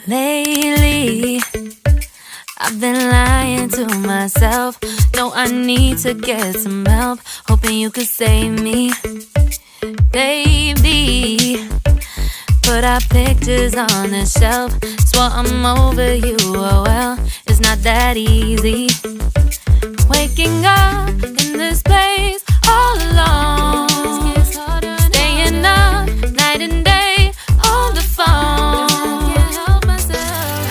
Lately, I've been lying to myself. No, I need to get some help. Hoping you could save me, baby. Put our pictures on the shelf. Swore I'm over you, oh well, it's not that easy. Waking up in this place all alone, staying up night and day on the phone.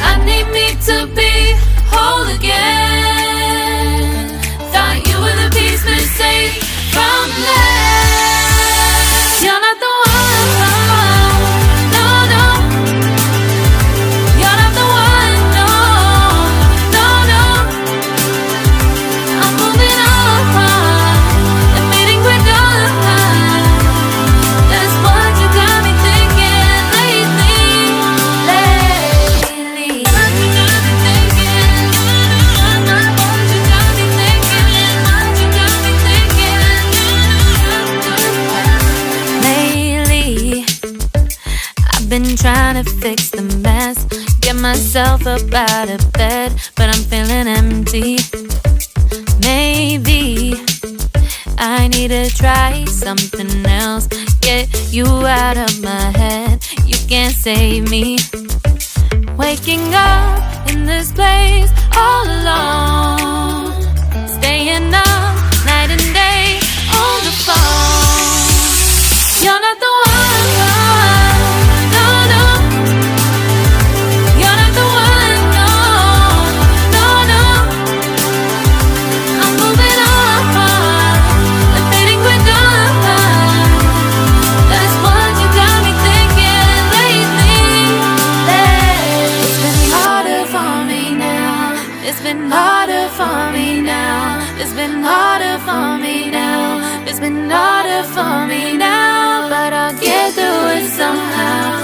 I need me to be whole again. Thought you were the piece missing from left. You're not the one, no, no. You're not the one, no, no, no. I'm moving on. fix the mess, get myself up out of bed, but I'm feeling empty. Maybe I need to try something else, get you out of my head. You can't save me. Waking up in this place all alone, staying up night and day on the phone. You're not the one, no, no. You're not the one, no, no, no. I'm moving on, the fading we're done. That's what you got me thinking lately. It's been harder for me now. It's been harder for me now. It's been harder for me now. It's been harder for me now, but I'll get through it somehow.